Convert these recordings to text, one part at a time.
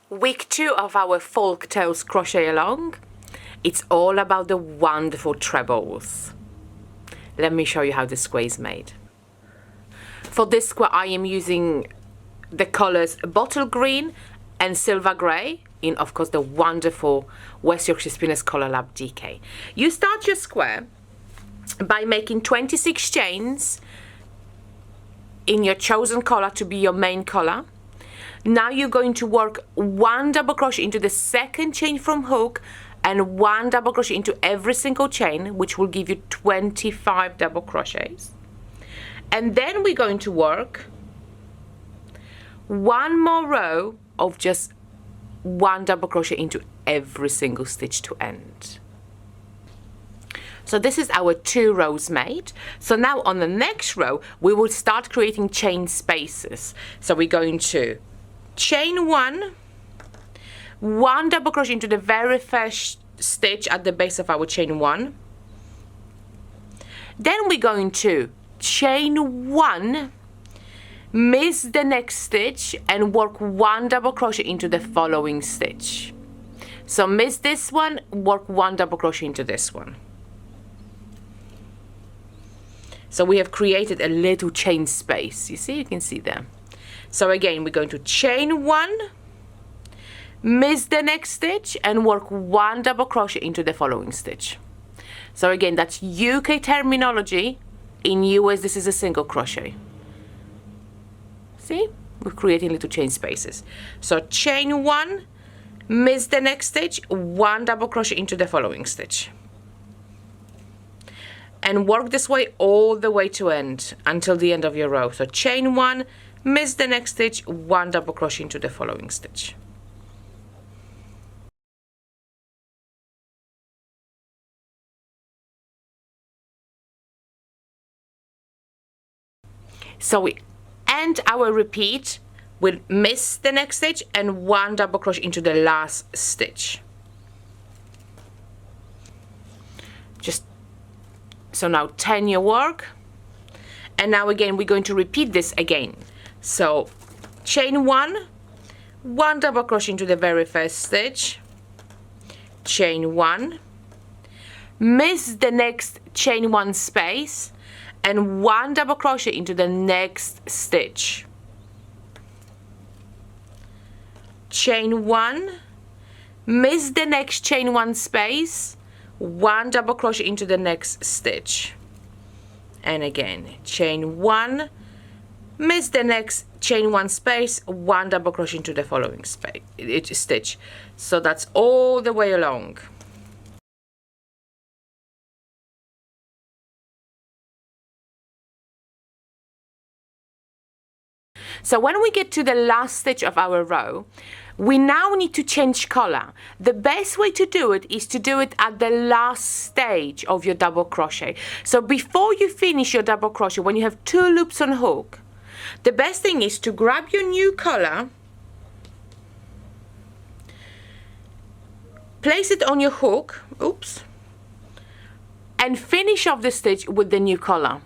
Week 2 of our folk tales crochet along. It's all about the wonderful trebles. Let me show you how the square is made. For this square I am using the colors bottle green and silver grey in, of course, the wonderful West Yorkshire Spinners ColourLab DK. You start your square by making 26 chains in your chosen colour to be your main colour. Now you're going to work 1 double crochet into the second chain from hook and 1 double crochet into every single chain, which will give you 25 double crochets. And then we're going to work 1 more row of just 1 double crochet into every single stitch to end. So this is our 2 rows made. So now on the next row we will start creating chain spaces. So we're going to chain 1 double crochet into the very first stitch at the base of our chain 1. Then we're going to chain 1, miss the next stitch and work 1 double crochet into the following stitch. So miss this one, work 1 double crochet into this one. So we have created a little chain space. You see, you can see there. So again, we're going to chain 1, miss the next stitch and work 1 double crochet into the following stitch. So again, that's UK terminology. In US, this is a single crochet. See, we're creating little chain spaces. So chain 1, miss the next stitch, 1 double crochet into the following stitch. And work this way all the way to end until the end of your row. So chain 1, miss the next stitch, 1 double crochet into the following stitch. So we end our repeat with miss the next stitch and 1 double crochet into the last stitch. So now 10 your work, and now again we're going to repeat this again. So chain 1 double crochet into the very first stitch, chain 1, miss the next chain 1 space and 1 double crochet into the next stitch, chain 1, miss the next chain 1 space, 1 double crochet into the next stitch, and again chain 1, miss the next chain 1 space, 1 double crochet into the following stitch. So that's all the way along. So when we get to the last stitch of our row, we now need to change color. The best way to do it is to do it at the last stage of your double crochet. So before you finish your double crochet, when you have 2 loops on hook, the best thing is to grab your new color, place it on your hook, and finish off the stitch with the new color.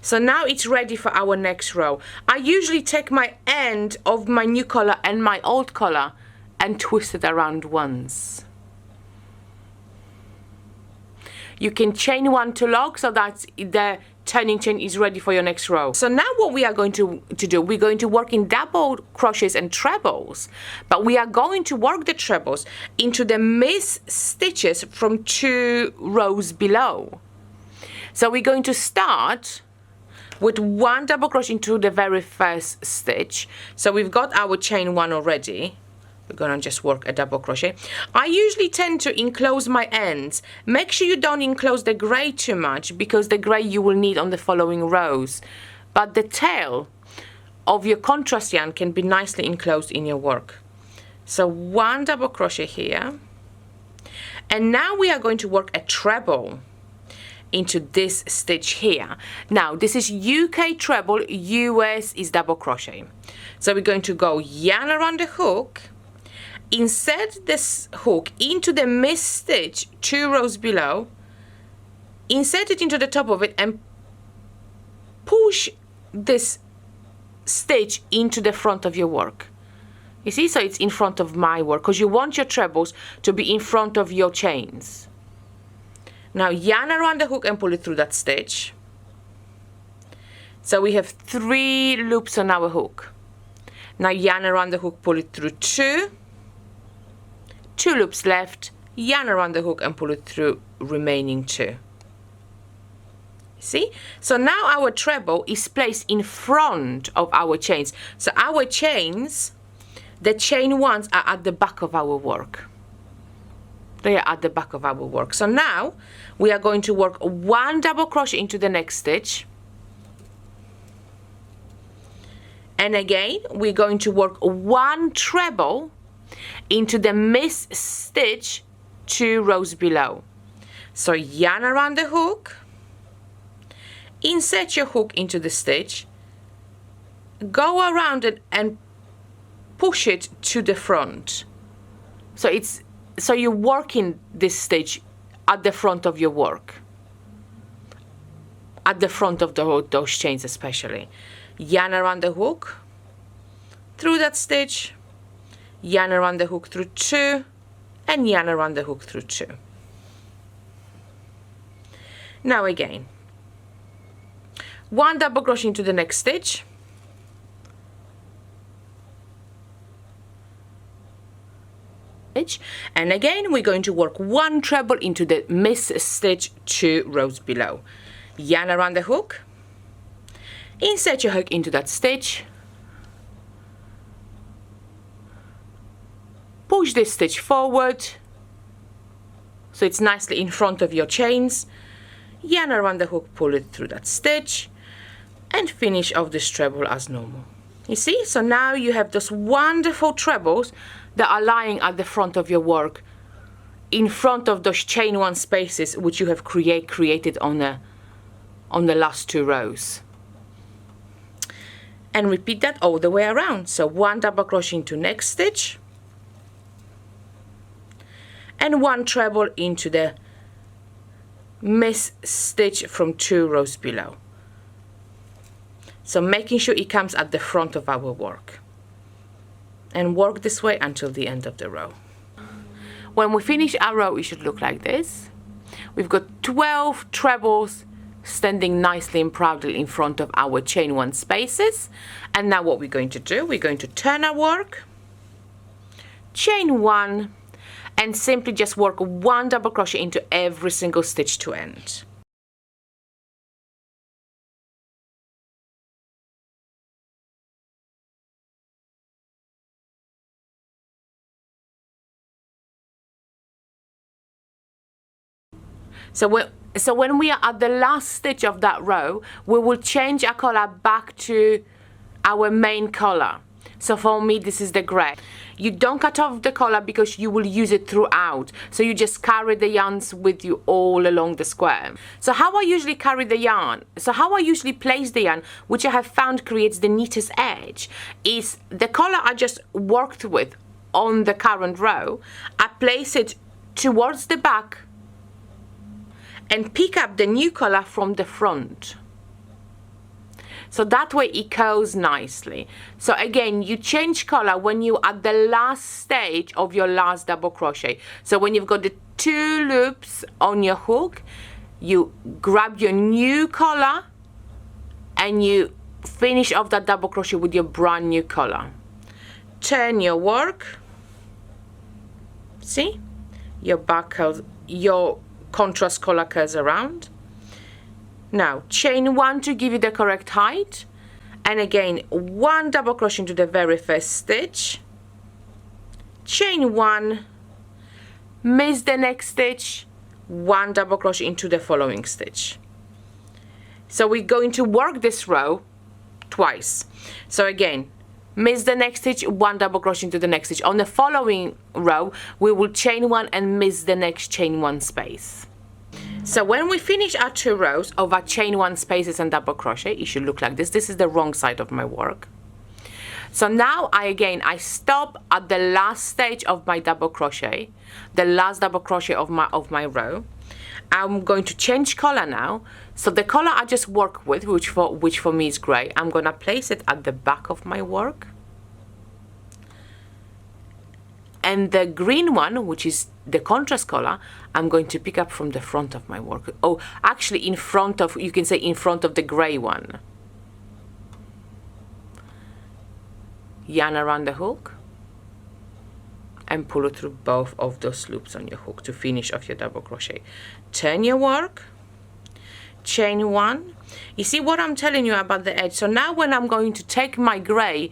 So now it's ready for our next row. I usually take my end of my new color and my old color and twist it around once. You can chain 1 to lock so that the turning chain is ready for your next row. So now what we are going to do, we're going to work in double crochets and trebles, but we are going to work the trebles into the missed stitches from 2 rows below. So we're going to start with 1 double crochet into the very first stitch. So we've got our chain 1 already. We're gonna just work a double crochet. I usually tend to enclose my ends. Make sure you don't enclose the grey too much, because the grey you will need on the following rows. But the tail of your contrast yarn can be nicely enclosed in your work. So 1 double crochet here. And now we are going to work a treble into this stitch here. Now this is UK treble, US is double crochet. So we're going to go yarn around the hook, insert this hook into the missed stitch 2 rows below, insert it into the top of it and push this stitch into the front of your work. You see, so it's in front of my work, because you want your trebles to be in front of your chains. Now yarn around the hook and pull it through that stitch. So we have 3 loops on our hook. Now yarn around the hook, pull it through 2 loops left, yarn around the hook and pull it through remaining 2. See? So now our treble is placed in front of our chains. So our chains, the chain ones, are at the back of our work. They are at the back of our work. So now we are going to work 1 double crochet into the next stitch. And again, we're going to work 1 treble into the missed stitch 2 rows below. So yarn around the hook, insert your hook into the stitch, go around it and push it to the front. So you're working this stitch at the front of your work, at the front of those chains especially. Yarn around the hook through that stitch, yarn around the hook through 2, and yarn around the hook through 2. Now again, 1 double crochet into the next stitch, and again we're going to work 1 treble into the missed stitch 2 rows below. Yarn around the hook, insert your hook into that stitch, push this stitch forward so it's nicely in front of your chains, yarn around the hook, pull it through that stitch, and finish off this treble as normal. You see, so now you have those wonderful trebles that are lying at the front of your work, in front of those chain 1 spaces which you have created on the last 2 rows. And repeat that all the way around. So 1 double crochet into next stitch, and 1 treble into the missed stitch from 2 rows below. So making sure it comes at the front of our work. And work this way until the end of the row. When we finish our row, it should look like this. We've got 12 trebles standing nicely and proudly in front of our chain 1 spaces. And now what we're going to do, we're going to turn our work, chain 1, and simply just work 1 double crochet into every single stitch to end. So when we are at the last stitch of that row, we will change our color back to our main color. So for me, this is the gray. You don't cut off the collar because you will use it throughout. So you just carry the yarns with you all along the square. So how I usually carry the yarn, so how I usually place the yarn, which I have found creates the neatest edge, is the collar I just worked with on the current row. I place it towards the back and pick up the new collar from the front. So that way it goes nicely. So again, you change color when you're at the last stage of your last double crochet. So when you've got the 2 loops on your hook, you grab your new color and you finish off that double crochet with your brand new color. Turn your work. See? Your back curls, your contrast color curls around. Now chain 1 to give you the correct height, and again 1 double crochet into the very first stitch, chain 1, miss the next stitch, 1 double crochet into the following stitch. So we're going to work this row twice. So again, miss the next stitch, 1 double crochet into the next stitch. On the following row we will chain 1 and miss the next chain 1 space. So when we finish our 2 rows of our chain 1 spaces and double crochet, it should look like this. This is the wrong side of my work. So now I stop at the last stage of my double crochet, the last double crochet of my row, I'm going to change color now. So the color I just work with, which for me is gray, I'm gonna place it at the back of my work. And the green one, which is the contrast color, I'm going to pick up from the front of my work. Oh, actually in front of, you can say in front of the gray one. Yarn around the hook and pull it through both of those loops on your hook to finish off your double crochet. Turn your work, chain one. You see what I'm telling you about the edge? So now when I'm going to take my gray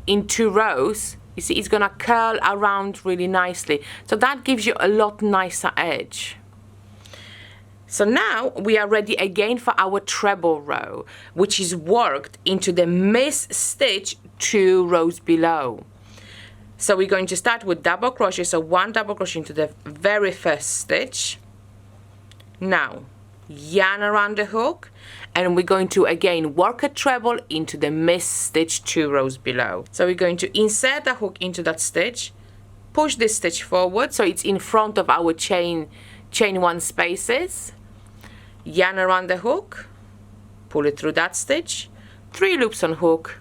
in 2 rows, you see it's gonna curl around really nicely. So that gives you a lot nicer edge. So now we are ready again for our treble row, which is worked into the miss stitch 2 rows below. So we're going to start with double crochet, so 1 double crochet into the very first stitch. Now yarn around the hook, and we're going to again work a treble into the miss stitch 2 rows below. So we're going to insert the hook into that stitch, push this stitch forward so it's in front of our chain 1 spaces, yarn around the hook, pull it through that stitch, 3 loops on hook,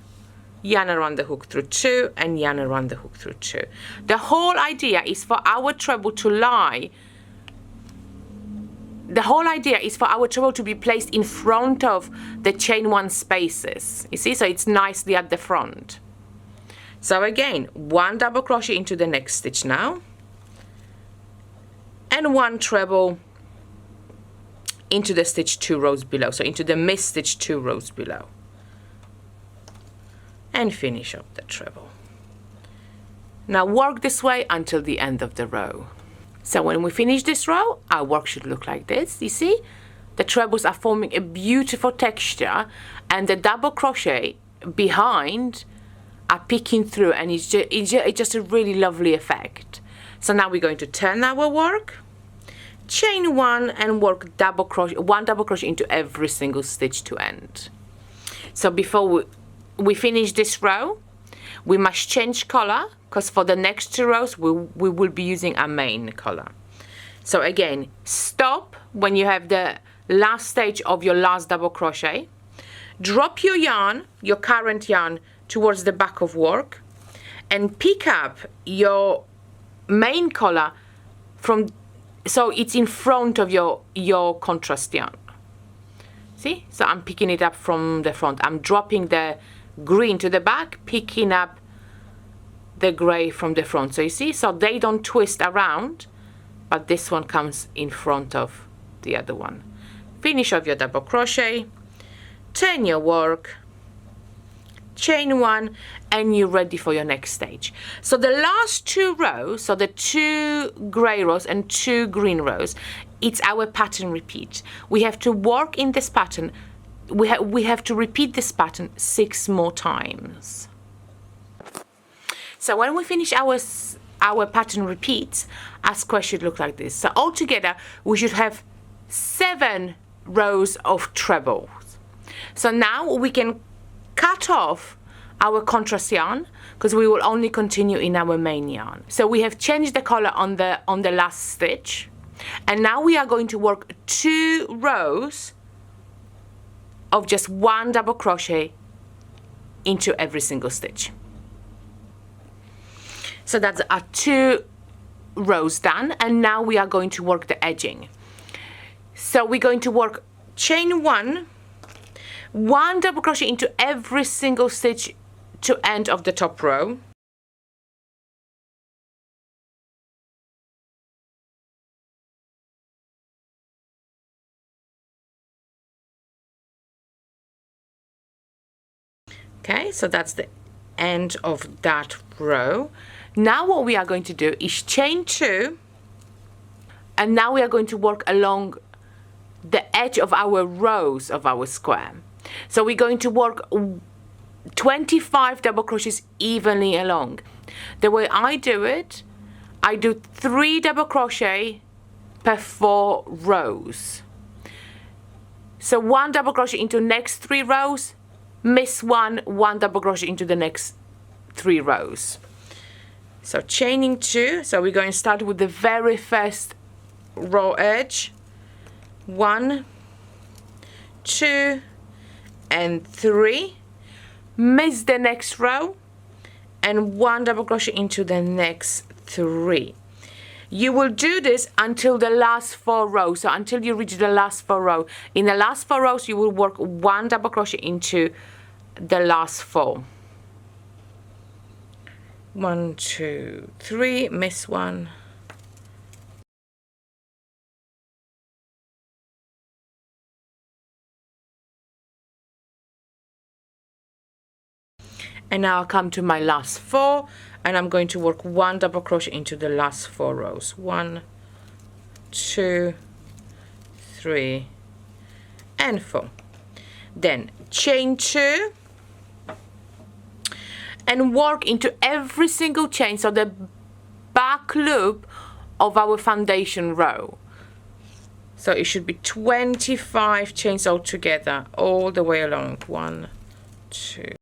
yarn around the hook through 2, and yarn around the hook through 2. The whole idea is for our treble to lie. The whole idea is for our treble to be placed in front of the chain 1 spaces. You see, so it's nicely at the front. So again, 1 double crochet into the next stitch now, and 1 treble into the stitch 2 rows below, so into the miss stitch 2 rows below, and finish up the treble. Now work this way until the end of the row. So when we finish this row, our work should look like this. You see, the trebles are forming a beautiful texture, and the double crochet behind are peeking through, and it's just a really lovely effect. So now we're going to turn our work, chain 1, and work 1 double crochet into every single stitch to end. So before we finish this row, we must change color, because for the next 2 rows we will be using our main color. So again, stop when you have the last stage of your last double crochet, drop your yarn, your current yarn, towards the back of work, and pick up your main color from, so it's in front of your contrast yarn. See, so I'm picking it up from the front. I'm dropping the green to the back, picking up the gray from the front. So you see, so they don't twist around, but this one comes in front of the other one. Finish off your double crochet, turn your work, chain 1, and you're ready for your next stage. So the last 2 rows, so the 2 gray rows and 2 green rows, it's our pattern repeat. We have to work in this pattern. We have to repeat this pattern 6 more times. So when we finish our pattern repeats, our square should look like this. So altogether we should have 7 rows of trebles. So now we can cut off our contrast yarn, because we will only continue in our main yarn. So we have changed the color on the last stitch, and now we are going to work 2 rows of just 1 double crochet into every single stitch. So that's our 2 rows done, and now we are going to work the edging. So we're going to work chain 1, 1 double crochet into every single stitch to end of the top row. Okay, so that's the end of that row. Now what we are going to do is chain 2, and now we are going to work along the edge of our rows of our square. So we're going to work 25 double crochets evenly along. The way I do it, I do 3 double crochet per 4 rows. So 1 double crochet into next 3 rows, miss 1 double crochet into the next 3 rows. So chaining 2, so we're going to start with the very first row edge, 1, 2 and 3, miss the next row, and 1 double crochet into the next 3. You will do this until the last 4 rows, so until you reach the last 4 rows. In the last 4 rows you will work 1 double crochet into the last 4. 1, 2, 3, miss 1. And now I'll come to my last 4 and I'm going to work 1 double crochet into the last 4 rows. 1, 2, 3 and 4. Then chain 2 and work into every single chain, so the back loop of our foundation row. So it should be 25 chains all together, all the way along. 1, 2.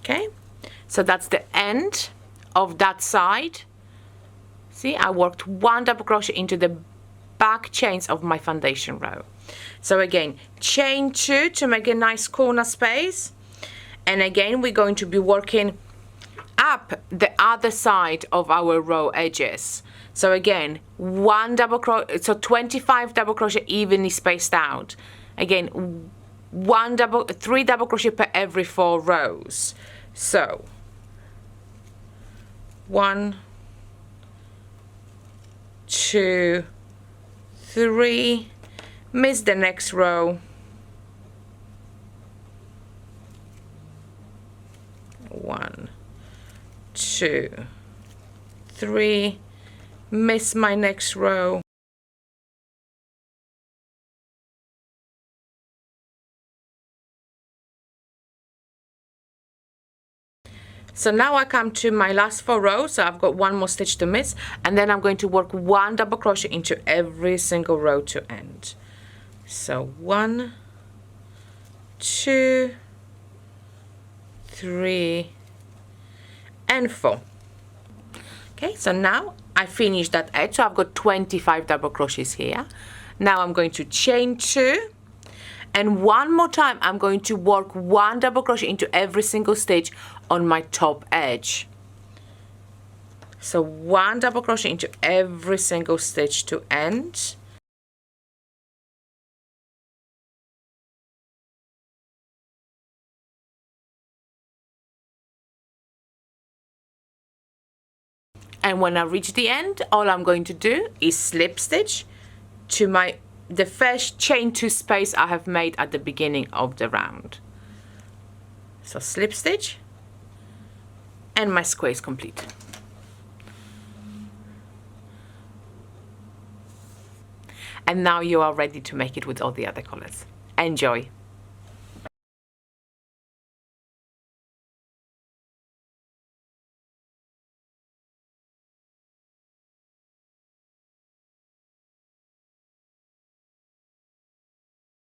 Okay, so that's the end of that side. See, I worked 1 double crochet into the back chains of my foundation row. So again, chain 2 to make a nice corner space, and again we're going to be working up the other side of our row edges. So again, 1 double crochet, so 25 double crochet evenly spaced out. Again, 3 double crochet per every 4 rows. So 1, 2, 3, miss the next row, 1, 2, 3, miss my next row, so now I come to my last 4 rows, so I've got 1 more stitch to miss, and then I'm going to work 1 double crochet into every single row to end. So 1, 2, 3 and 4. Okay, so now I finished that edge, so I've got 25 double crochets here. Now I'm going to chain 2, and one more time I'm going to work 1 double crochet into every single stitch on my top edge. So 1 double crochet into every single stitch to end. And when I reach the end, all I'm going to do is slip stitch to the first chain 2 space I have made at the beginning of the round. So slip stitch, and my square is complete. And now you are ready to make it with all the other colors. Enjoy!